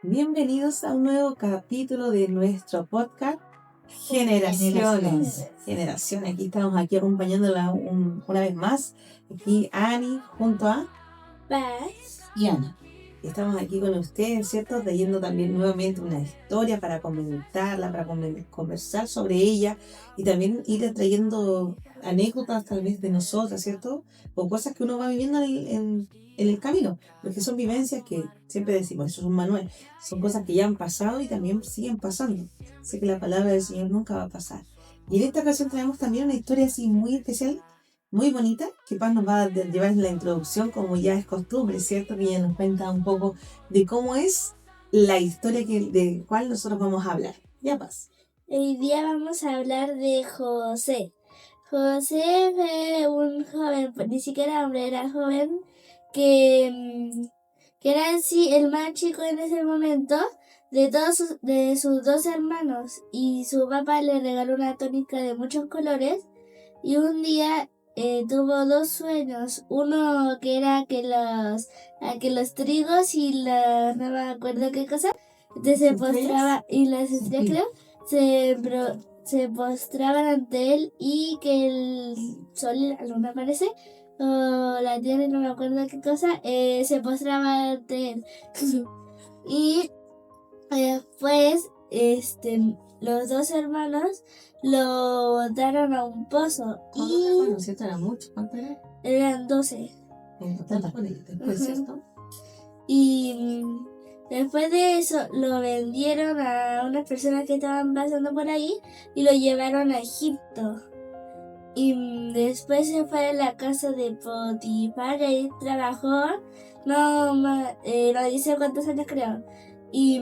Bienvenidos a un nuevo capítulo de nuestro podcast Generaciones. Aquí estamos acompañándola una vez más. Aquí Ani junto a Paz y Ana. Estamos aquí con ustedes, ¿cierto? Trayendo también nuevamente una historia para comentarla, para conversar sobre ella y también ir trayendo anécdotas tal vez de nosotras, ¿cierto? O cosas que uno va viviendo en el camino, porque son vivencias que siempre decimos, eso es un manual, son cosas que ya han pasado y también siguen pasando. Sé que la palabra del Señor nunca va a pasar. Y en esta ocasión traemos también una historia así muy especial, muy bonita, que Paz nos va a llevar en la introducción, como ya es costumbre, ¿cierto? Que ella nos cuenta un poco de cómo es la historia de cual nosotros vamos a hablar. Ya, Paz. Hoy día vamos a hablar de José. José fue un joven, pues, ni siquiera hombre, era joven, que era en sí el más chico en ese momento de sus dos hermanos. Y su papá le regaló una túnica de muchos colores. Y un día tuvo dos sueños. Uno que era que los trigos y no me acuerdo qué cosa, se postraba, y las estrellas creo, se postraban ante él, y que el sol y la luna parece, o la tierra, no me acuerdo qué cosa, se postraba ante él. Y después, los dos hermanos lo botaron a un pozo. Bueno, ¿cierto? Era mucho. ¿Cuánto era? Eran 12. Después, ¿cierto? Y después de eso lo vendieron a unas personas que estaban pasando por ahí y lo llevaron a Egipto. Y después se fue a la casa de Potifar y ahí trabajó, no dice cuántos años creo. Y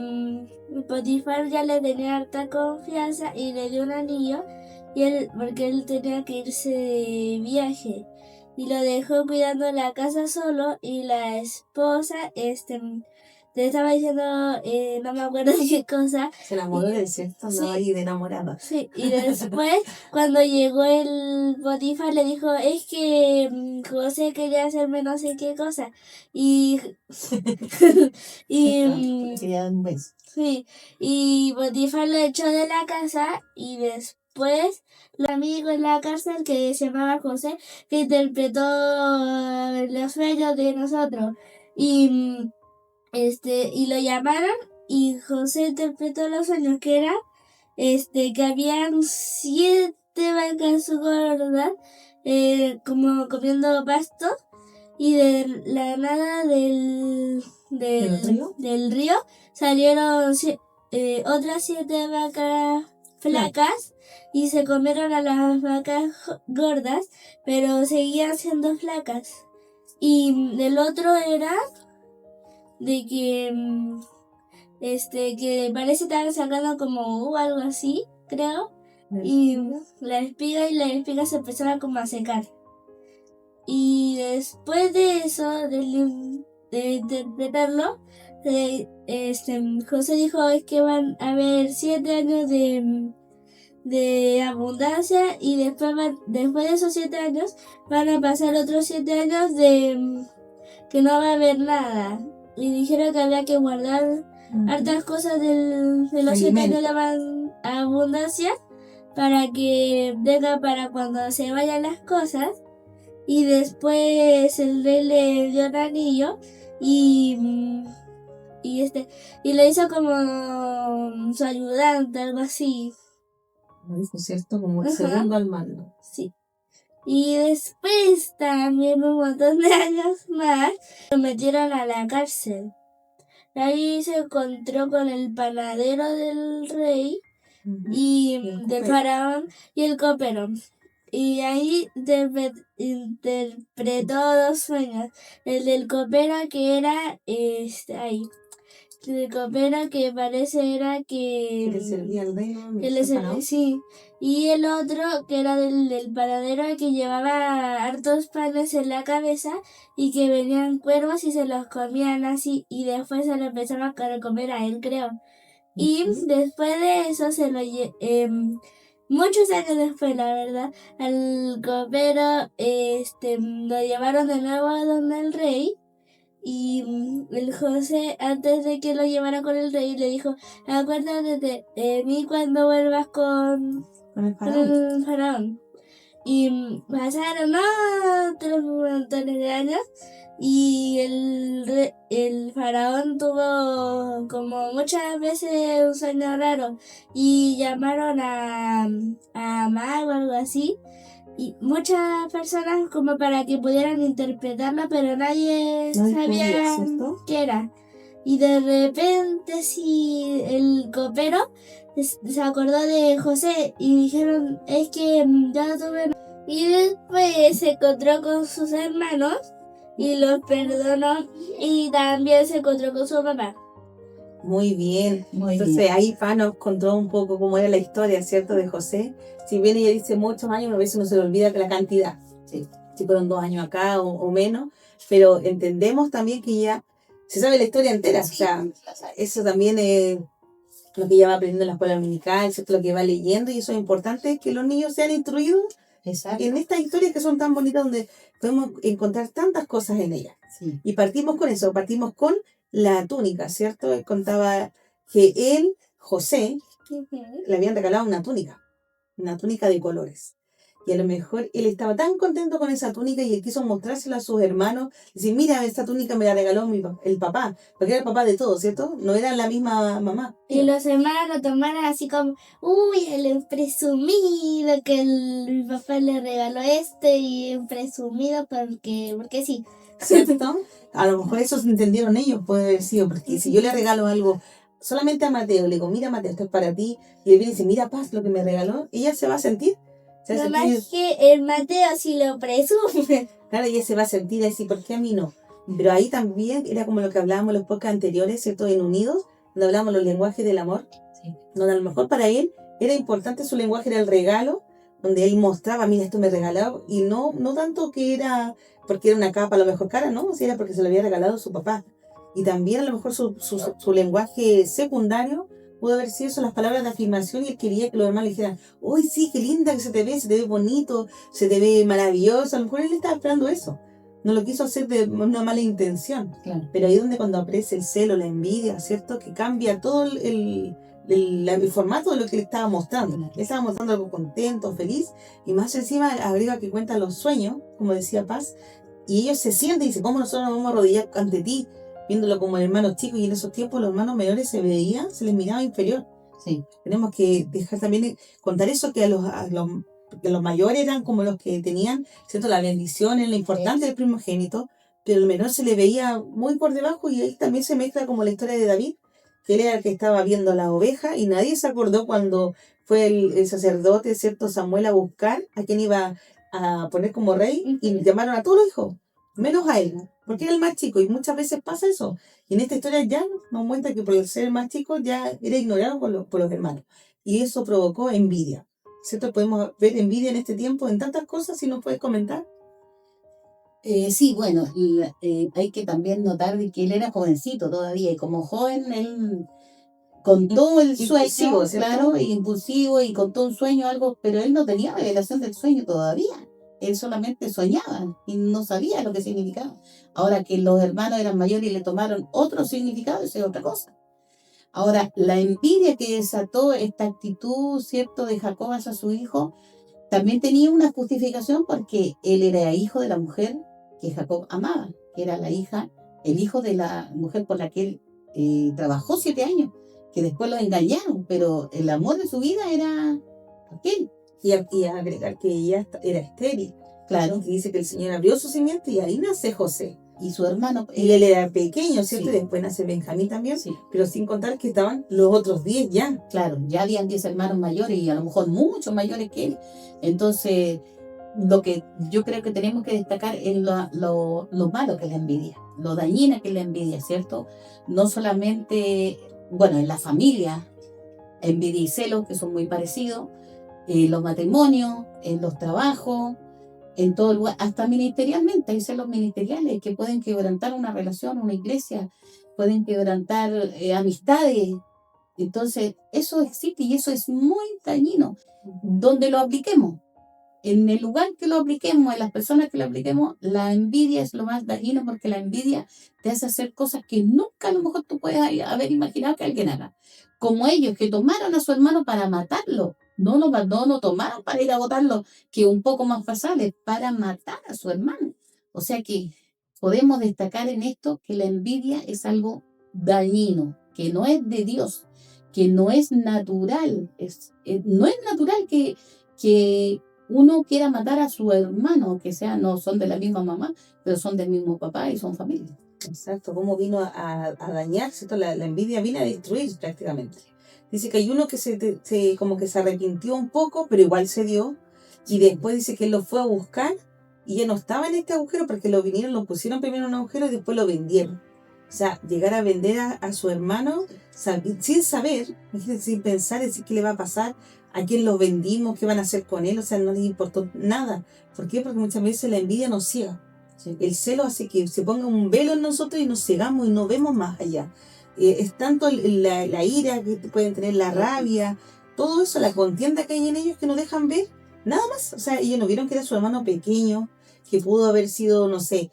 Potifar ya le tenía harta confianza y le dio un anillo, porque él tenía que irse de viaje. Y lo dejó cuidando la casa solo, y la esposa, te estaba diciendo, no me acuerdo de qué cosa. Se enamoró del ¿cierto? Andaba ahí de enamorada. Sí, y después cuando llegó el Potifar le dijo, es que José quería hacerme no sé qué cosa. Y Quería dar un beso. sí, y Potifar lo echó de la casa, y después los amigos en la cárcel que se llamaba José, que interpretó los sueños de nosotros. Y lo llamaron, y José interpretó los sueños, que era que habían 7 vacas gordas, como comiendo pasto, y de la nada del río salieron otras 7 vacas flacas, y se comieron a las vacas gordas, pero seguían siendo flacas. Y del otro era de que parece que estaban sacando como algo así, creo. Y la espiga se empezaba como a secar. Y después de eso, de interpretarlo, José dijo, es que van a haber 7 años de abundancia, y después de esos 7 años van a pasar otros 7 años de que no va a haber nada. Y dijeron que había que guardar hartas cosas de los 7 años de abundancia, para que venga para cuando se vayan las cosas. Y después el rey le dio un anillo, y le hizo como su ayudante, algo así. ¿Cierto? Como el segundo al mando. Sí. Y después también un montón de años más lo metieron a la cárcel. Ahí se encontró con el panadero del rey y del faraón y el copero. Y ahí interpretó 2 sueños. El del copero, que era ahí. El copero que parece era que le servía al rey, ¿no? Que le servía, sí. Y el otro que era del panadero, que llevaba hartos panes en la cabeza, y que venían cuervos y se los comían así, y después se lo empezaron a comer a él, creo. Y después de eso muchos años después, la verdad, al copero lo llevaron de nuevo a donde el rey, Y el José, antes de que lo llevara con el rey, le dijo, acuérdate de mí cuando vuelvas con el con faraón. el faraón. Y pasaron otros montones de años y el faraón tuvo como muchas veces un sueño raro y llamaron a mago o algo así y muchas personas como para que pudieran interpretarlo, pero nadie No podía, sabía ¿cierto? qué era. Y de repente sí, el copero se acordó de José y dijeron, es que ya lo tuve. Y después se encontró con sus hermanos y los perdonó y también se encontró con su papá. Muy bien. Muy Entonces bien. ahí Pa nos contó un poco cómo era la historia, ¿cierto? De José. Si bien ella dice muchos años, a veces no se le olvida que la cantidad. Sí, si fueron 2 años acá o menos, pero entendemos también que ya se sabe la historia entera. O sea, eso también es lo que ella va aprendiendo en la escuela dominical, ¿cierto? Lo que va leyendo, y eso es importante, que los niños sean instruidos Exacto. en estas historias que son tan bonitas, donde podemos encontrar tantas cosas en ellas. Sí. Y partimos con eso, partimos con la túnica, ¿cierto? Él contaba que él, José, le habían regalado una túnica de colores. Y a lo mejor él estaba tan contento con esa túnica y él quiso mostrársela a sus hermanos. Decir, mira, esta túnica me la regaló el papá, porque era el papá de todos, ¿cierto? No era la misma mamá. Y los hermanos lo tomaron así como, uy, el presumido que mi papá le regaló y el presumido porque sí. ¿Cierto? A lo mejor eso se entendieron ellos, puede haber sido, porque si yo le regalo algo solamente a Mateo, le digo, mira Mateo, esto es para ti, y él viene y dice, mira Paz, lo que me regaló, ella se va a sentir. Nada más que el Mateo sí lo presume. Claro, ella se va a sentir así, ¿por qué a mí no? Pero ahí también era como lo que hablábamos en los podcasts anteriores, ¿cierto? En Unidos, donde hablábamos los lenguajes del amor, Sí. donde a lo mejor para él era importante su lenguaje, era el regalo, donde él mostraba, mira, esto me regaló, y no tanto que era porque era una capa a lo mejor cara, no, si era porque se lo había regalado su papá. Y también a lo mejor su lenguaje secundario pudo haber sido eso, las palabras de afirmación, y él quería que los demás le dijeran, uy, sí, qué linda que se te ve bonito, se te ve maravilloso. A lo mejor él estaba esperando eso. No lo quiso hacer de una mala intención. Claro. Pero ahí es donde cuando aparece el celo, la envidia, ¿cierto? Que cambia todo el formato de lo que le estaba mostrando. Claro. Le estaba mostrando algo contento, feliz, y más encima agrega que cuenta los sueños, como decía Paz, y ellos se sienten y dicen, ¿cómo nosotros nos vamos a arrodillar ante ti? Viéndolo como el hermano chico, y en esos tiempos los hermanos menores se les miraba inferior. Sí. Tenemos que dejar también contar eso, que que los mayores eran como los que tenían, ¿cierto? La bendición, lo importante del primogénito, pero el menor se le veía muy por debajo, y ahí también se mezcla como la historia de David, que él era el que estaba viendo la oveja, y nadie se acordó cuando fue el sacerdote, ¿cierto? Samuel a buscar a quien iba a poner como rey, y llamaron a todos los hijos, menos a él, porque era el más chico, y muchas veces pasa eso. Y en esta historia ya nos muestra que por el ser más chico ya era ignorado por los hermanos. Y eso provocó envidia. ¿Cierto? Podemos ver envidia en este tiempo en tantas cosas, si nos puedes comentar. Sí, bueno, hay que también notar de que él era jovencito todavía, y como joven él con todo el sueño, Impulsivo, ¿cierto? claro, impulsivo y con todo un sueño, algo, pero él no tenía revelación del sueño todavía. Él solamente soñaba y no sabía lo que significaba. Ahora que los hermanos eran mayores y le tomaron otro significado, eso es otra cosa. Ahora, la envidia que desató esta actitud, ¿cierto?, de Jacob hacia su hijo, también tenía una justificación, porque él era hijo de la mujer que Jacob amaba, que era el hijo de la mujer por la que él trabajó 7 años, que después lo engañaron, pero el amor de su vida era Raquel. Y agregar que ella era estéril. Claro. Y dice que el Señor abrió su simiente y ahí nace José. Y su hermano. Y él era pequeño, ¿cierto? Sí. Y después nace Benjamín también. Sí. Pero sin contar que estaban los otros 10 ya. Claro, ya habían 10 hermanos mayores, y a lo mejor mucho mayores que él. Entonces, lo que yo creo que tenemos que destacar es lo malo que es la envidia, lo dañina que es la envidia, ¿cierto? No solamente, bueno, en la familia, envidia y celos, que son muy parecidos, los matrimonios, en los trabajos, en todo lugar, hasta ministerialmente, hay celos ministeriales que pueden quebrantar una relación, una iglesia, pueden quebrantar amistades. Entonces, eso existe y eso es muy dañino, donde lo apliquemos. en el lugar que lo apliquemos, en las personas que lo apliquemos, la envidia es lo más dañino porque la envidia te hace hacer cosas que nunca a lo mejor tú puedes haber imaginado que alguien haga. Como ellos que tomaron a su hermano para matarlo. No tomaron para ir a botarlo, que un poco más pasable, para matar a su hermano. O sea que podemos destacar en esto que la envidia es algo dañino, que no es de Dios, que no es natural. No es natural que uno quiera matar a su hermano, que no son de la misma mamá, pero son del mismo papá y son familia. Exacto, cómo vino a dañar, ¿cierto? La envidia vino a destruir prácticamente. Dice que hay uno que como que se arrepintió un poco, pero igual se dio. Y después dice que él lo fue a buscar y ya no estaba en este agujero porque lo pusieron primero en un agujero y después lo vendieron. O sea, llegar a vender a su hermano sin saber, imagínense, sin pensar, decir qué le va a pasar, a quién lo vendimos, qué van a hacer con él. O sea, no les importó nada. ¿Por qué? Porque muchas veces la envidia nos ciega. Sí. El celo hace que se ponga un velo en nosotros y nos cegamos y no vemos más allá. Es tanto la ira que pueden tener, la rabia, todo eso, la contienda que hay en ellos que no dejan ver nada más. O sea, ellos no vieron que era su hermano pequeño, que pudo haber sido, no sé,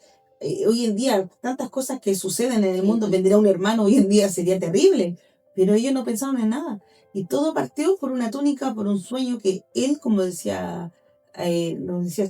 hoy en día tantas cosas que suceden en el mundo, vender a un hermano hoy en día sería terrible, pero ellos no pensaron en nada. Y todo partió por una túnica, por un sueño que él, como nos decías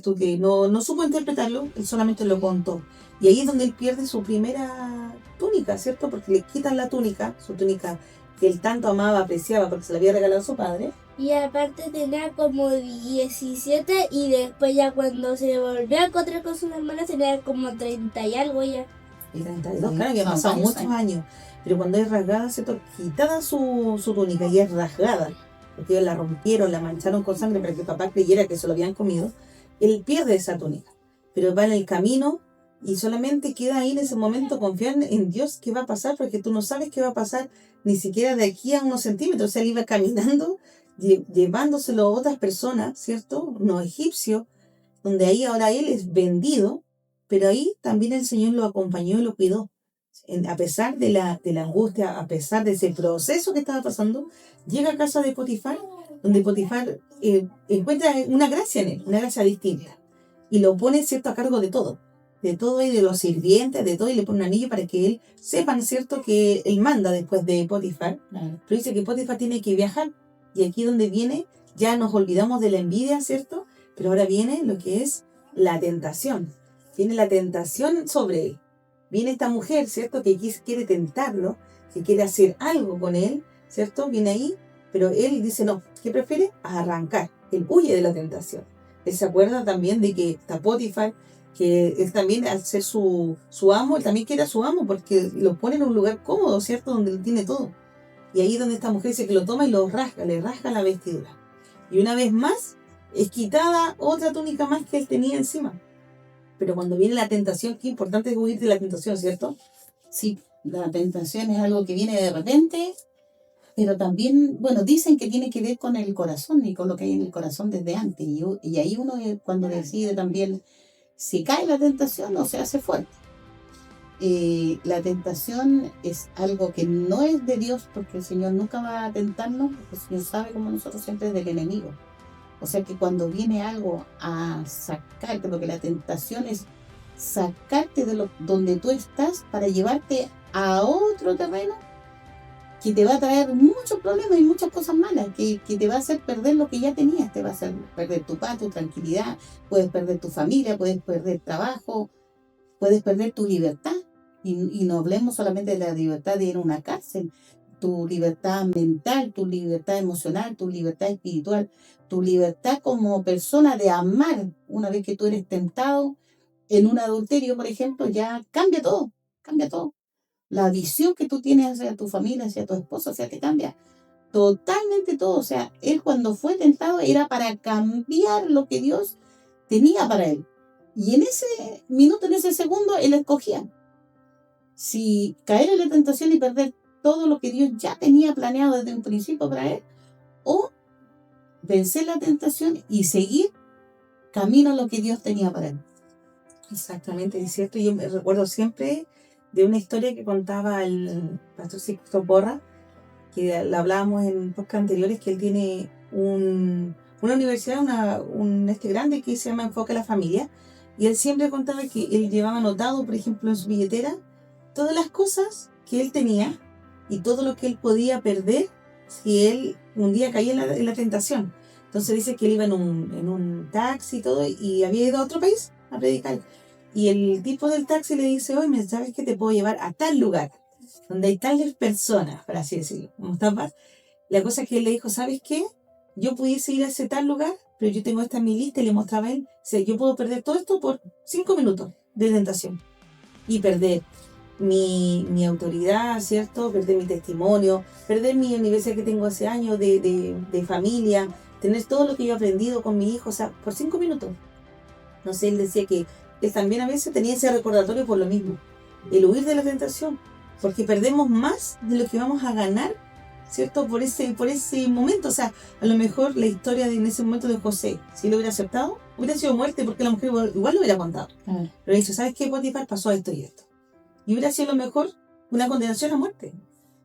tú, que no supo interpretarlo, él solamente lo contó. Y ahí es donde él pierde su primera túnica, ¿cierto? Porque le quitan la túnica, su túnica que él tanto amaba, apreciaba, porque se la había regalado a su padre. Y aparte tenía como 17 y después ya cuando se volvió a encontrar con sus hermanas tenía como 30 y algo ya. Y 32, claro, que han pasado muchos años. Pero cuando es rasgada, ¿cierto? Quitada su túnica y es rasgada, porque ellos la rompieron, la mancharon con sangre para que el papá creyera que se lo habían comido, él pierde esa túnica. Pero va en el camino y solamente queda ahí en ese momento confiar en Dios qué va a pasar, porque tú no sabes qué va a pasar ni siquiera de aquí a unos centímetros. O sea, él iba caminando, llevándoselo a otras personas, ¿cierto? Unos egipcios, donde ahí ahora él es vendido, pero ahí también el Señor lo acompañó y lo cuidó. A pesar de la angustia, a pesar de ese proceso que estaba pasando, llega a casa de Potifar, donde Potifar encuentra una gracia en él, una gracia distinta, y lo pone, ¿cierto?, a cargo de todo y de los sirvientes, de todo, y le pone un anillo para que él sepan, ¿cierto?, que él manda después de Potifar. Pero dice que Potifar tiene que viajar, y aquí donde viene, ya nos olvidamos de la envidia, ¿cierto?, pero ahora viene lo que es la tentación. Viene la tentación sobre él. Viene esta mujer, ¿cierto?, que quiere tentarlo, que quiere hacer algo con él, ¿cierto? Viene ahí, pero él dice no. ¿Qué prefiere? Arrancar. Él huye de la tentación. Él se acuerda también de que está Potifar, que él también, al ser su amo, él también quiere a su amo porque lo pone en un lugar cómodo, ¿cierto?, donde él tiene todo. Y ahí donde esta mujer dice que lo toma y lo rasga, le rasga la vestidura. Y una vez más, es quitada otra túnica más que él tenía encima. Pero cuando viene la tentación, qué importante es huir de la tentación, ¿cierto? Sí, la tentación es algo que viene de repente, pero también, bueno, dicen que tiene que ver con el corazón y con lo que hay en el corazón desde antes. Y ahí uno cuando decide también, si cae la tentación o se hace fuerte. La tentación es algo que no es de Dios, porque el Señor nunca va a tentarnos, porque el Señor sabe como nosotros siempre es del enemigo. O sea que cuando viene algo a sacarte, porque la tentación es sacarte de donde tú estás para llevarte a otro terreno que te va a traer muchos problemas y muchas cosas malas, que te va a hacer perder lo que ya tenías, te va a hacer perder tu paz, tu tranquilidad, puedes perder tu familia, puedes perder trabajo, puedes perder tu libertad. Y no hablemos solamente de la libertad de ir a una cárcel, tu libertad mental, tu libertad emocional, tu libertad espiritual, tu libertad como persona de amar. Una vez que tú eres tentado en un adulterio, por ejemplo, ya cambia todo, cambia todo. La visión que tú tienes hacia tu familia, hacia tu esposa, te cambia totalmente todo. O sea, él cuando fue tentado era para cambiar lo que Dios tenía para él. Y en ese minuto, en ese segundo, él escogía si caer en la tentación y perder todo lo que Dios ya tenía planeado desde un principio para él, o vencer la tentación y seguir camino a lo que Dios tenía para él. Exactamente, es cierto. Yo me recuerdo siempre de una historia que contaba el pastor Sixto Porra, que la hablábamos en podcast anteriores, que él tiene una universidad, grande que se llama Enfoque a la Familia, y él siempre contaba que él llevaba anotado, por ejemplo, en su billetera, todas las cosas que él tenía y todo lo que él podía perder si él un día caía en la tentación. Entonces dice que él iba en un taxi y todo, y había ido a otro país a predicar. Y el tipo del taxi le dice, oye, ¿sabes qué? Te puedo llevar a tal lugar, donde hay tales personas, por así decirlo. La cosa es que él le dijo, ¿sabes qué? Yo pudiese ir a ese tal lugar, pero yo tengo esta en mi lista, y le mostraba a él, yo puedo perder todo esto por 5 minutos de tentación. Y perder mi autoridad, ¿cierto? Perder mi testimonio, perder mi universidad que tengo hace años de familia, tener todo lo que yo he aprendido con mi hijo, por 5 minutos. No sé, él decía que él también a veces tenía ese recordatorio por lo mismo, el huir de la tentación, porque perdemos más de lo que vamos a ganar, ¿cierto? Por ese momento. A lo mejor la historia en ese momento de José, si lo hubiera aceptado, hubiera sido muerte, porque la mujer igual lo hubiera contado. Pero dicho, ¿sabes qué, Potifar? Pasó esto y esto. Y hubiera sido a lo mejor una condenación a muerte.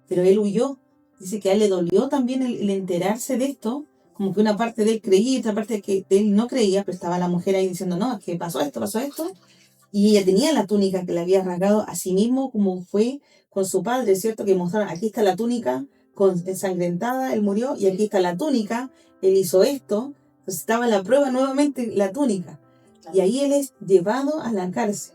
Pero él huyó. Dice que a él le dolió también el enterarse de esto, como que una parte de él creía y otra parte de él no creía, pero estaba la mujer ahí diciendo, no, es que pasó esto. Y ella tenía la túnica que le había rasgado a sí mismo, como fue con su padre, ¿cierto? Que mostraron, aquí está la túnica ensangrentada, él murió, y aquí está la túnica, él hizo esto. Entonces estaba la prueba nuevamente, la túnica. Y ahí él es llevado a la cárcel.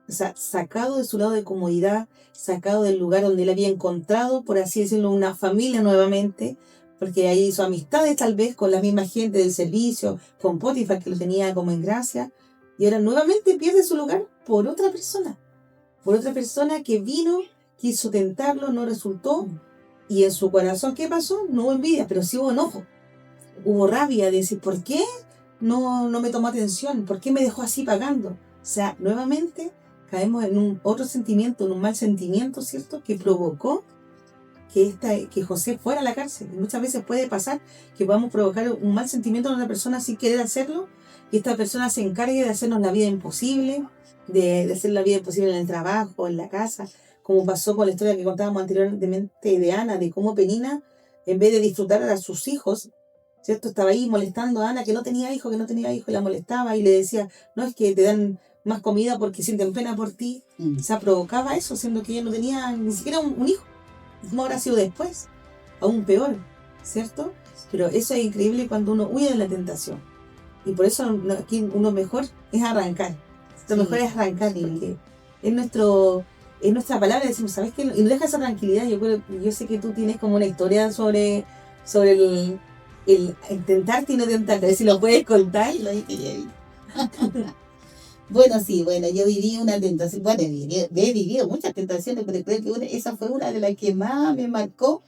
Sacado de su lado de comodidad, sacado del lugar donde él había encontrado, por así decirlo, una familia nuevamente, porque ahí hizo amistades tal vez con la misma gente del servicio, con Potifar, que lo tenía como en gracia, y ahora nuevamente pierde su lugar por otra persona que vino, quiso tentarlo, no resultó, y en su corazón, ¿qué pasó? No hubo envidia, pero sí hubo enojo, hubo rabia de decir, ¿por qué no me tomó atención? ¿Por qué me dejó así pagando? Nuevamente caemos en un otro sentimiento, en un mal sentimiento, ¿cierto? Que provocó que José fuera a la cárcel. Y muchas veces puede pasar que podamos provocar un mal sentimiento en otra persona sin querer hacerlo, y esta persona se encargue de hacernos la vida imposible, de hacer la vida imposible en el trabajo, en la casa, como pasó con la historia que contábamos anteriormente de Ana, de cómo Penina, en vez de disfrutar a sus hijos, ¿cierto? Estaba ahí molestando a Ana, que no tenía hijo, y la molestaba y le decía, no, es que te dan más comida porque sienten pena por ti. Provocaba eso, siendo que ella no tenía ni siquiera un hijo. ¿Cómo habrá sido después? Aún peor, ¿cierto? Pero eso es increíble cuando uno huye de la tentación. Y por eso aquí uno mejor es arrancar. Lo mejor es arrancar, porque es nuestra palabra, decimos, ¿sabes qué? Y nos deja esa tranquilidad. Yo sé que tú tienes como una historia sobre el tentarte y no tentarte. Si lo puedes contar. Bueno, yo viví una tentación, he vivido muchas tentaciones, pero creo que esa fue una de las que más me marcó,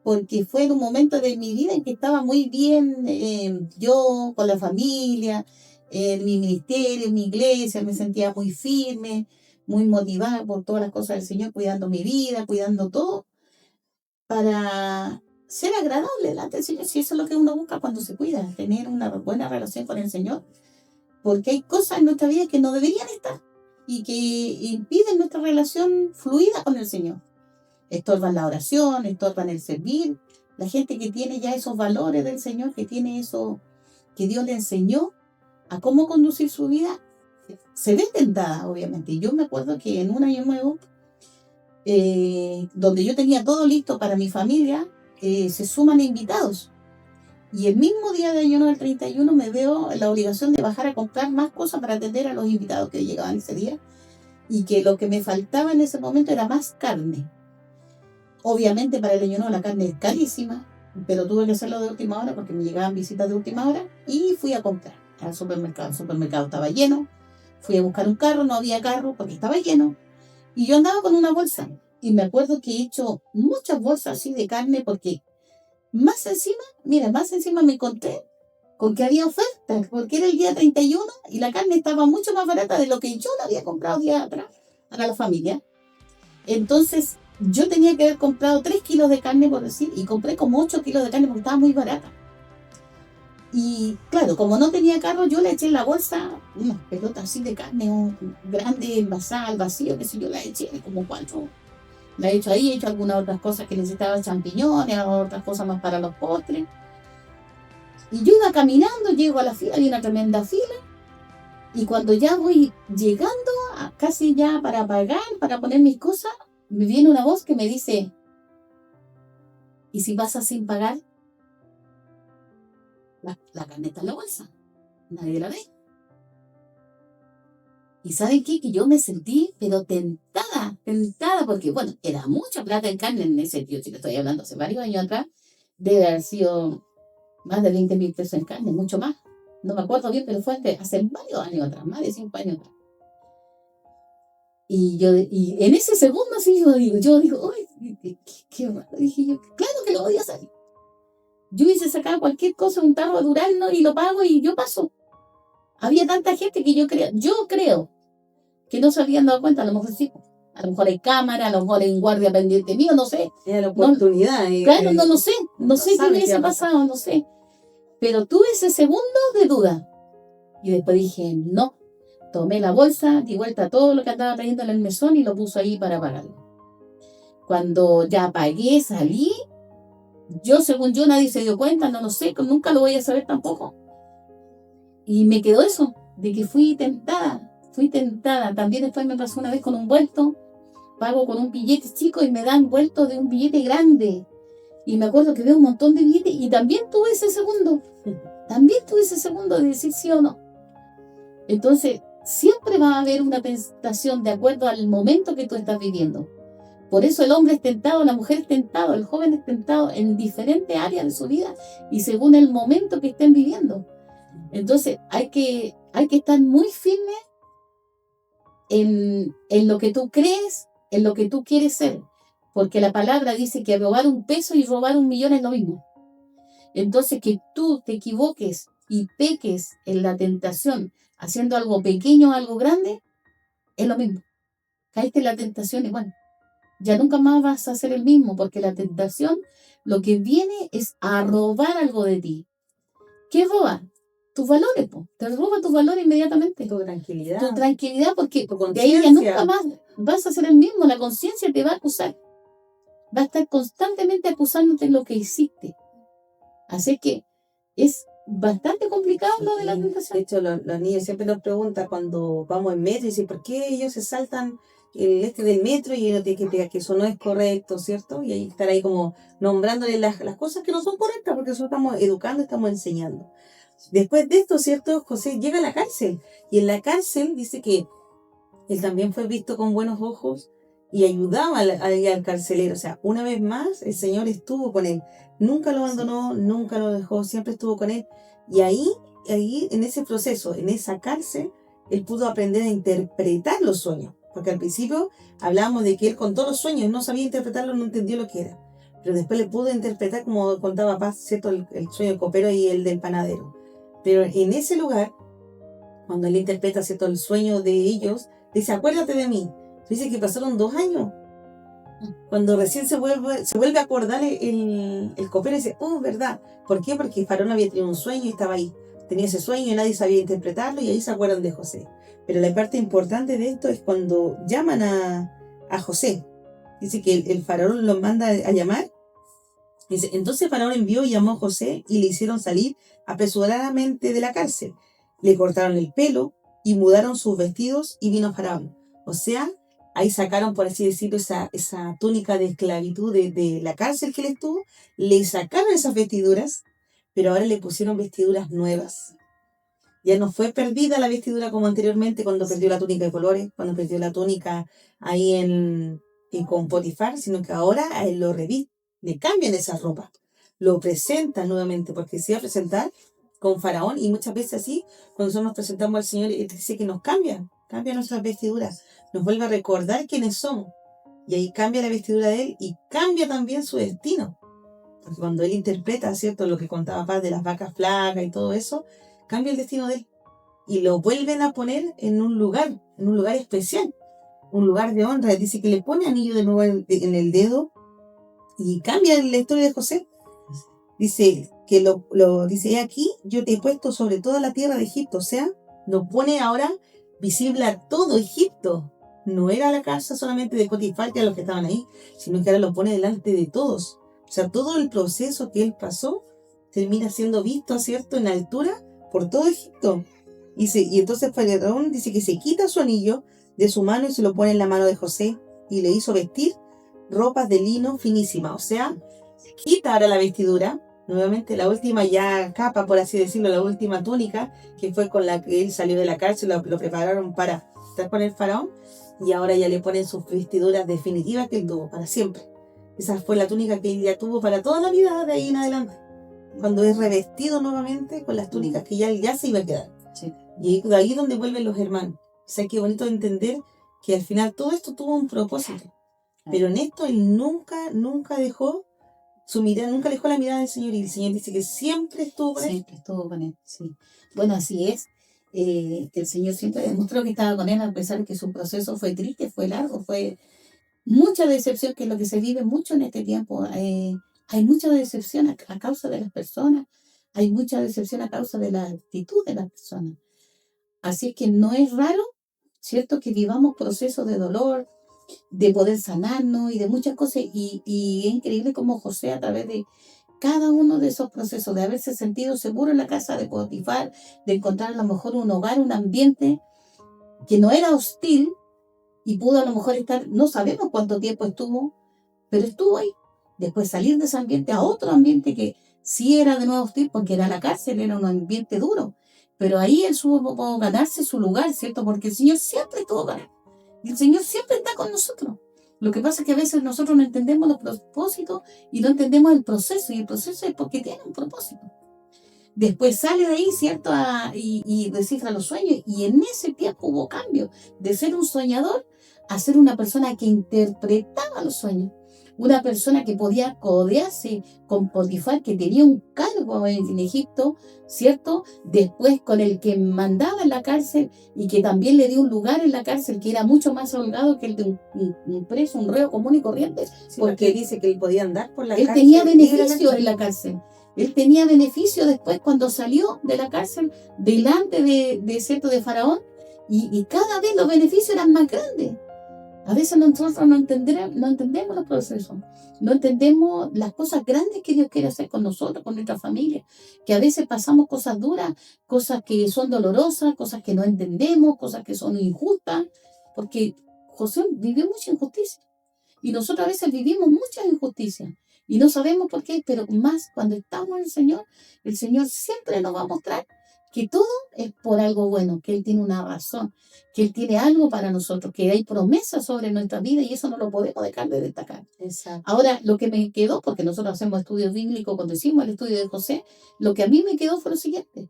porque fue en un momento de mi vida en que estaba muy bien, yo con la familia, en mi ministerio, en mi iglesia, me sentía muy firme, muy motivada por todas las cosas del Señor, cuidando mi vida, cuidando todo, para ser agradable delante del Señor. Si eso es lo que uno busca cuando se cuida, tener una buena relación con el Señor. Porque hay cosas en nuestra vida que no deberían estar y que impiden nuestra relación fluida con el Señor. Estorban la oración, estorban el servir. La gente que tiene ya esos valores del Señor, que tiene eso que Dios le enseñó a cómo conducir su vida, se ve tentada, obviamente. Yo me acuerdo que en un año nuevo, donde yo tenía todo listo para mi familia, se suman invitados. Y el mismo día de Año Nuevo, el 31, me veo en la obligación de bajar a comprar más cosas para atender a los invitados que llegaban ese día. Y que lo que me faltaba en ese momento era más carne. Obviamente para el Año Nuevo la carne es carísima, pero tuve que hacerlo de última hora porque me llegaban visitas de última hora y fui a comprar al supermercado. El supermercado estaba lleno. Fui a buscar un carro, no había carro porque estaba lleno. Y yo andaba con una bolsa. Y me acuerdo que he hecho muchas bolsas así de carne porque más encima me encontré con que había ofertas, porque era el día 31 y la carne estaba mucho más barata de lo que yo la había comprado días atrás para la familia. Entonces, yo tenía que haber comprado 3 kilos de carne, por decir, y compré como 8 kilos de carne porque estaba muy barata. Y claro, como no tenía carro, yo le eché en la bolsa unas pelotas así de carne grande, envasada al vacío, que sé yo, la eché como 4. La he hecho ahí, he hecho algunas otras cosas que necesitaban champiñones, otras cosas más para los postres. Y yo iba caminando, llego a la fila, hay una tremenda fila, y cuando ya voy llegando, casi ya para pagar, para poner mis cosas, me viene una voz que me dice, ¿y si pasas sin pagar? La carne está en la bolsa, nadie la ve. Y ¿saben qué? Que yo me sentí, pero tentada, porque bueno, era mucha plata en carne en ese tío, si le estoy hablando hace varios años atrás, debe haber sido más de 20.000 pesos en carne, mucho más. No me acuerdo bien, pero fue hace varios años atrás, más de 5 años atrás. Y en ese segundo, así yo digo, uy, qué raro, dije yo, claro que lo voy a hacer. Yo hubiese sacado cualquier cosa, un tarro de durazno y lo pago y yo paso. Había tanta gente que yo creo que no se habían dado cuenta, a lo mejor sí. A lo mejor hay cámara, a lo mejor hay un guardia pendiente mío, no sé. Era la oportunidad. Claro, no sé qué hubiese pasado, no sé. Pero tuve ese segundo de duda. Y después dije, no. Tomé la bolsa, di vuelta todo lo que andaba trayendo en el mesón y lo puse ahí para pagarlo. Cuando ya pagué, salí. Según yo, nadie se dio cuenta, no lo sé, nunca lo voy a saber tampoco. Y me quedó eso, de que fui tentada. También después me pasó una vez con un vuelto. Pago con un billete chico y me dan vuelto de un billete grande. Y me acuerdo que veo un montón de billetes y también tuve ese segundo. De decir sí o no. Entonces, siempre va a haber una tentación de acuerdo al momento que tú estás viviendo. Por eso el hombre es tentado, la mujer es tentado, el joven es tentado en diferentes áreas de su vida y según el momento que estén viviendo. Entonces, hay que estar muy firme en lo que tú crees, en lo que tú quieres ser. Porque la palabra dice que robar un peso y robar 1.000.000 es lo mismo. Entonces, que tú te equivoques y peques en la tentación haciendo algo pequeño o algo grande, es lo mismo. Caíste en la tentación y bueno, ya nunca más vas a ser el mismo, porque la tentación lo que viene es a robar algo de ti. ¿Qué roba? Tus valores, te roba tus valores inmediatamente. Tu tranquilidad. Tu tranquilidad, porque tu de ahí ya nunca más vas a ser el mismo. La conciencia te va a acusar. Va a estar constantemente acusándote de lo que hiciste. Así que es bastante complicado lo de la tentación. De hecho, los niños siempre nos preguntan cuando vamos en metro y dicen, ¿por qué ellos se saltan el del metro y uno tiene que explicar que eso no es correcto, ¿cierto? Y ahí estar ahí como nombrándole las cosas que no son correctas porque nosotros estamos educando, estamos enseñando. Después de esto, ¿cierto? José llega a la cárcel y en la cárcel dice que él también fue visto con buenos ojos y ayudaba al carcelero. O sea, una vez más, el Señor estuvo con él. Nunca lo abandonó, nunca lo dejó, siempre estuvo con él. Y ahí, en ese proceso, en esa cárcel, él pudo aprender a interpretar los sueños. Porque al principio hablábamos de que él contó los sueños, no sabía interpretarlos, no entendió lo que era. Pero después le pudo interpretar, como contaba Paz, ¿cierto? El sueño del copero y el del panadero. Pero en ese lugar, cuando él interpreta, ¿cierto?, el sueño de ellos, dice, acuérdate de mí. Dice que pasaron 2 años. Cuando recién se vuelve a acordar el copero y dice, oh, verdad. ¿Por qué? Porque Faraón había tenido un sueño y estaba ahí. Tenía ese sueño y nadie sabía interpretarlo y ahí se acuerdan de José. Pero la parte importante de esto es cuando llaman a José. Dice que el Faraón lo manda a llamar. Dice, entonces Faraón envió y llamó a José y le hicieron salir apresuradamente de la cárcel. Le cortaron el pelo y mudaron sus vestidos y vino Faraón. O sea, ahí sacaron, por así decirlo, esa túnica de esclavitud de la cárcel que él estuvo, le sacaron esas vestiduras, pero ahora le pusieron vestiduras nuevas. Ya no fue perdida la vestidura como anteriormente cuando perdió la túnica de colores, cuando perdió la túnica ahí con Potifar, sino que ahora a él lo revisten, le cambian esa ropa, lo presentan nuevamente, porque se iba a presentar con Faraón y muchas veces así, cuando nosotros nos presentamos al Señor, Él dice que nos cambia nuestras vestiduras, nos vuelve a recordar quiénes somos, y ahí cambia la vestidura de Él y cambia también su destino, porque cuando Él interpreta, ¿cierto?, lo que contaba Paz de las vacas flacas y todo eso, cambia el destino de Él, y lo vuelven a poner en un lugar especial, un lugar de honra. Dice que le pone anillo de nuevo en el dedo, y cambia la historia de José. Dice que dice, aquí yo te he puesto sobre toda la tierra de Egipto. O sea, nos pone ahora visible a todo Egipto. No era la casa solamente de Potifar, que a los que estaban ahí, sino que ahora lo pone delante de todos. O sea, todo el proceso que él pasó, termina siendo visto, ¿cierto?, en altura por todo Egipto. Y entonces Faraón dice que se quita su anillo de su mano y se lo pone en la mano de José y le hizo vestir ropas de lino finísima. O sea, quita ahora la vestidura, nuevamente la última ya capa, por así decirlo, la última túnica, que fue con la que él salió de la cárcel, lo prepararon para estar con el faraón, y ahora ya le ponen sus vestiduras definitivas que él tuvo para siempre. Esa fue la túnica que él ya tuvo para toda la vida de ahí en adelante. Cuando es revestido nuevamente con las túnicas que ya se iba a quedar. Sí. Y de ahí es donde vuelven los hermanos. O sea, qué bonito entender que al final todo esto tuvo un propósito. Pero en esto él nunca dejó su mirada, nunca dejó la mirada del Señor. Y el Señor dice que siempre estuvo con él. Siempre estuvo con él, sí. Bueno, así es. Que el Señor siempre demostró que estaba con él, a pesar de que su proceso fue triste, fue largo, fue mucha decepción, que es lo que se vive mucho en este tiempo. Hay mucha decepción a causa de las personas, hay mucha decepción a causa de la actitud de las personas. Así que no es raro, ¿cierto?, que vivamos procesos de dolor, de poder sanarnos y de muchas cosas. Y es increíble cómo José, a través de cada uno de esos procesos, de haberse sentido seguro en la casa de Potifar, de encontrar a lo mejor un hogar, un ambiente que no era hostil, y pudo a lo mejor estar, no sabemos cuánto tiempo estuvo, pero estuvo ahí. Después salir de ese ambiente a otro ambiente que sí era de nuevo hostil, porque era la cárcel, era un ambiente duro. Pero ahí él supo ganarse su lugar, ¿cierto? Porque el Señor siempre estuvo con él. Y el Señor siempre está con nosotros. Lo que pasa es que a veces nosotros no entendemos los propósitos y no entendemos el proceso. Y el proceso es porque tiene un propósito. Después sale de ahí, ¿cierto? Y descifra los sueños. Y en ese tiempo hubo cambio de ser un soñador a ser una persona que interpretaba los sueños. Una persona que podía codearse con Potifar, que tenía un cargo en Egipto, ¿cierto? Después con el que mandaba en la cárcel y que también le dio un lugar en la cárcel que era mucho más holgado que el de un preso, un reo común y corriente. Sí, porque dice que él podía andar por la él cárcel. Él tenía beneficios en la cárcel. Él tenía beneficio después cuando salió de la cárcel delante de Faraón, y cada vez los beneficios eran más grandes. A veces nosotros no entendemos los procesos, no entendemos las cosas grandes que Dios quiere hacer con nosotros, con nuestra familia, que a veces pasamos cosas duras, cosas que son dolorosas, cosas que no entendemos, cosas que son injustas, porque José vivió mucha injusticia y nosotros a veces vivimos muchas injusticias y no sabemos por qué, pero más cuando estamos en el Señor siempre nos va a mostrar que todo es por algo bueno, que Él tiene una razón, que Él tiene algo para nosotros, que hay promesas sobre nuestra vida y eso no lo podemos dejar de destacar. Exacto. Ahora, lo que me quedó, porque nosotros hacemos estudios bíblicos cuando hicimos el estudio de José, lo que a mí me quedó fue lo siguiente.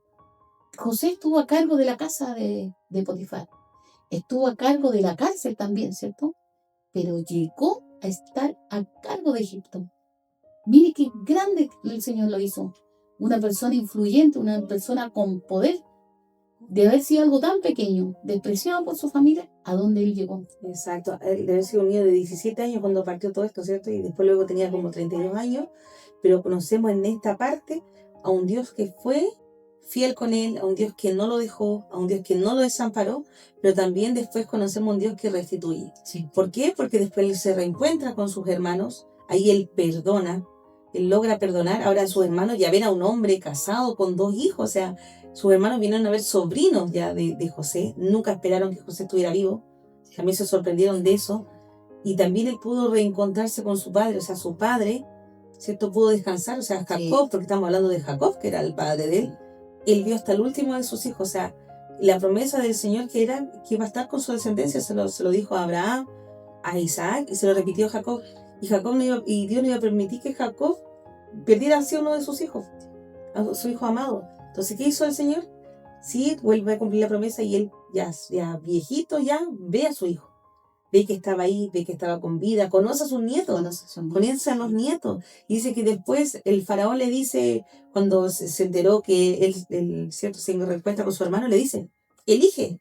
José estuvo a cargo de la casa de Potifar, estuvo a cargo de la cárcel también, ¿cierto? Pero llegó a estar a cargo de Egipto. Mire qué grande el Señor lo hizo. Una persona influyente, una persona con poder, de haber sido algo tan pequeño, despreciado por su familia, a donde él llegó. Exacto, él debe ser un niño de 17 años cuando partió todo esto, ¿cierto? Y después luego tenía como 32 años, pero conocemos en esta parte a un Dios que fue fiel con él, a un Dios que no lo dejó, a un Dios que no lo desamparó, pero también después conocemos a un Dios que restituye. Sí. ¿Por qué? Porque después él se reencuentra con sus hermanos, ahí él perdona, él logra perdonar. Ahora sus hermanos ya ven a un hombre casado con 2 hijos, o sea, sus hermanos vinieron a ver sobrinos ya de José, nunca esperaron que José estuviera vivo, también se sorprendieron de eso, y también él pudo reencontrarse con su padre, o sea, su padre, ¿cierto? Pudo descansar, o sea, Jacob, sí, porque estamos hablando de Jacob, que era el padre de él vio hasta el último de sus hijos, o sea, la promesa del Señor que era que iba a estar con su descendencia, se lo dijo a Abraham, a Isaac, y se lo repitió a Jacob, y Dios no iba a permitir que Jacob perdiera así uno de sus hijos, a su hijo amado. Entonces, ¿qué hizo el Señor? Sí, vuelve a cumplir la promesa y él ya viejito ya ve a su hijo. Ve que estaba ahí, ve que estaba con vida, conoce a sus nietos, conoce a los nietos. Y dice que después el faraón le dice, cuando se enteró que él cierto, se reencuentra con su hermano, le dice, elige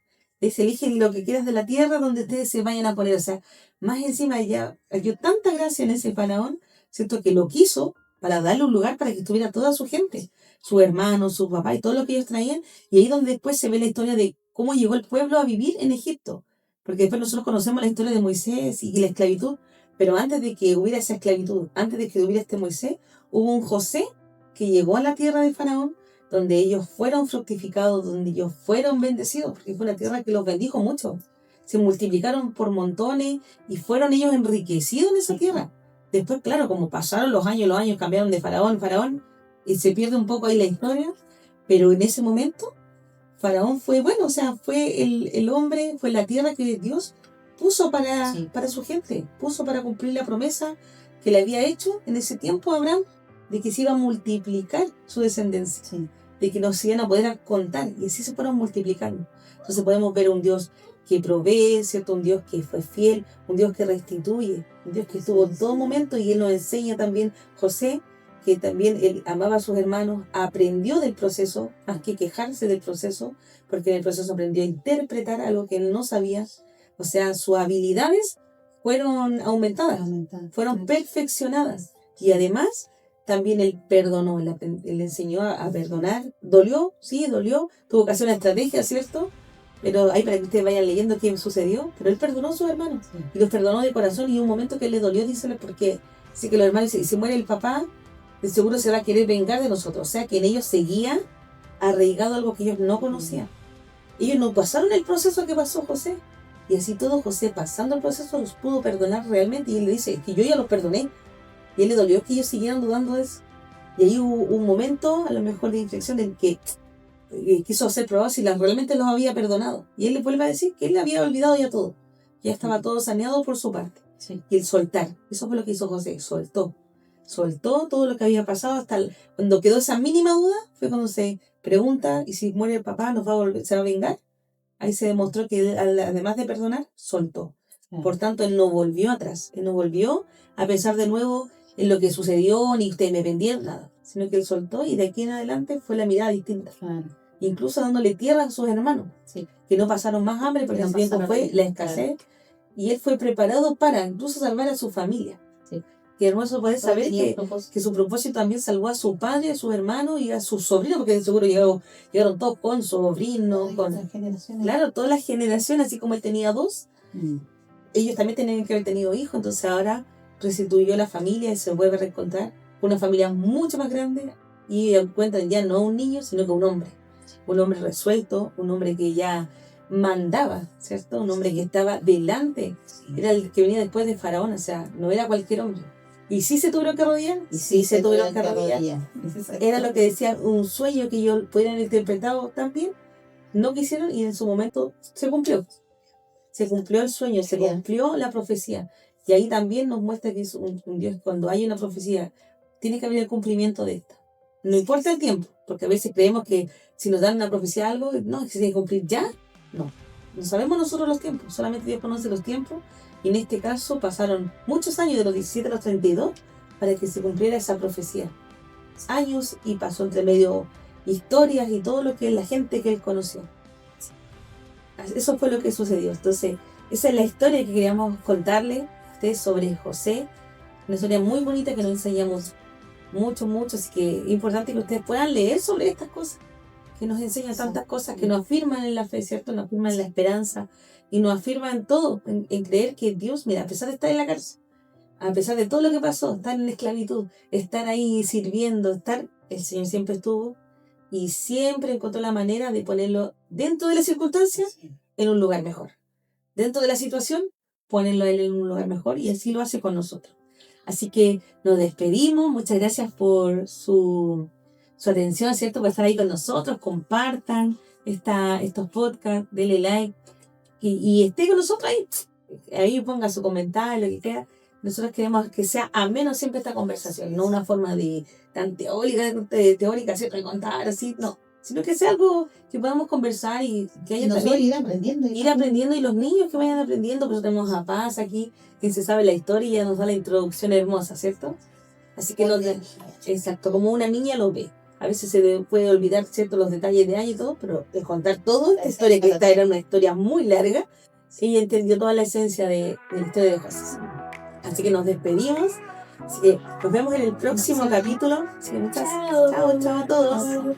lo que quieras de la tierra donde ustedes se vayan a poner. O sea, más encima ya dio tanta gracia en ese faraón, ¿cierto? Que lo quiso para darle un lugar para que estuviera toda su gente, sus hermanos, su papá y todo lo que ellos traían. Y ahí donde después se ve la historia de cómo llegó el pueblo a vivir en Egipto. Porque después nosotros conocemos la historia de Moisés y la esclavitud, pero antes de que hubiera esa esclavitud, antes de que hubiera este Moisés, hubo un José que llegó a la tierra de Faraón, donde ellos fueron fructificados, donde ellos fueron bendecidos, porque fue una tierra que los bendijo mucho. Se multiplicaron por montones y fueron ellos enriquecidos en esa tierra. Después, claro, como pasaron los años cambiaron de Faraón, y se pierde un poco ahí la historia, pero en ese momento Faraón fue, bueno, o sea, fue el hombre, fue la tierra que Dios puso para su gente, puso para cumplir la promesa que le había hecho en ese tiempo a Abraham, de que se iba a multiplicar su descendencia, de que nos iban a poder contar, y así se fueron multiplicando. Entonces podemos ver un Dios que provee, ¿cierto? Un Dios que fue fiel, un Dios que restituye, un Dios que estuvo en todo momento, y Él nos enseña también, José, que también él amaba a sus hermanos, aprendió del proceso, más que quejarse del proceso, porque en el proceso aprendió a interpretar algo que él no sabía. O sea, sus habilidades fueron aumentadas, fueron perfeccionadas. Y además, también él perdonó, él enseñó a perdonar. Dolió, sí, dolió, tuvo que hacer una estrategia, ¿cierto? Pero ahí para que ustedes vayan leyendo qué sucedió. Pero él perdonó a sus hermanos, y los perdonó de corazón, y un momento que él le dolió, dícele, porque sí que los hermanos, si se muere el papá, de seguro se va a querer vengar de nosotros. O sea, que en ellos seguía arraigado algo que ellos no conocían. Ellos no pasaron el proceso que pasó José. Y así todo, José, pasando el proceso, los pudo perdonar realmente. Y él le dice, que yo ya los perdoné. Y él le dolió que ellos siguieran dudando de eso. Y ahí hubo un momento, a lo mejor de inflexión, en que quiso hacer probar si realmente los había perdonado. Y él le vuelve a decir que él le había olvidado ya todo. Ya estaba todo saneado por su parte. Y el soltar. Eso fue lo que hizo José, soltó todo lo que había pasado hasta cuando quedó esa mínima duda, fue cuando se pregunta, ¿y si muere el papá se va a vengar? Ahí se demostró que él, además de perdonar, soltó. Por tanto, él no volvió atrás, él no volvió a pensar de nuevo en lo que sucedió, ni ustedes me vendieron, nada, sino que él soltó, y de aquí en adelante fue la mirada distinta. Incluso dándole tierra a sus hermanos, que no pasaron más hambre, porque en ese tiempo fue la escasez, y él fue preparado para incluso salvar a su familia. Qué hermoso poder saber que su propósito también salvó a su padre, a sus hermanos y a sus sobrinos, porque de seguro llegaron todos con sobrinos, claro, todas las generaciones, así como él tenía 2, ellos también tenían que haber tenido hijos. Entonces ahora restituyó la familia y se vuelve a reencontrar una familia mucho más grande, y encuentran ya no un niño, sino que un hombre resuelto, un hombre que ya mandaba, ¿cierto? Un hombre que estaba delante, era el que venía después de Faraón, o sea, no era cualquier hombre. Y sí se tuvieron que arrodillar, Era lo que decía, un sueño que ellos pudieran interpretado también, no quisieron, y en su momento se cumplió. Se cumplió el sueño, se cumplió la profecía. Y ahí también nos muestra que es un Dios, cuando hay una profecía, tiene que haber el cumplimiento de esta. No importa el tiempo, porque a veces creemos que si nos dan una profecía algo, no, que se tiene que cumplir ya. No sabemos nosotros los tiempos, solamente Dios conoce los tiempos. Y en este caso pasaron muchos años, de los 17 a los 32, para que se cumpliera esa profecía. Años, y pasó entre medio historias y todo lo que la gente que él conoció. Eso fue lo que sucedió. Entonces, esa es la historia que queríamos contarle a ustedes sobre José. Una historia muy bonita que nos enseñamos mucho. Así que es importante que ustedes puedan leer sobre estas cosas, que nos enseñan tantas cosas, que nos afirman en la fe, ¿cierto? Nos afirman en la esperanza, y nos afirman todo, en creer que Dios, mira, a pesar de estar en la cárcel, a pesar de todo lo que pasó, estar en la esclavitud, estar ahí sirviendo, el Señor siempre estuvo, y siempre encontró la manera de ponerlo dentro de las circunstancias en un lugar mejor. Dentro de la situación, ponerlo a él en un lugar mejor, y así lo hace con nosotros. Así que nos despedimos. Muchas gracias por su atención, ¿cierto? Por estar ahí con nosotros. Compartan estos podcasts, denle like y esté con nosotros ahí. Ahí ponga su comentario, lo que quiera. Nosotros queremos que sea ameno siempre esta conversación, no una forma de tan teórica, ¿cierto? De contar así, no. Sino que sea algo que podamos conversar y que haya también ir aprendiendo, y los niños que vayan aprendiendo. Pues tenemos a Paz aquí, quien se sabe la historia y ya nos da la introducción hermosa, ¿cierto? Así que exacto, como una niña lo ve. A veces se puede olvidar, ¿cierto?, los detalles de año y todo, pero de contar todo, esta historia, que esta era una historia muy larga, ella entendió toda la esencia de la historia de José. Así que nos despedimos. Así que nos vemos en el próximo capítulo. Así que chao a todos.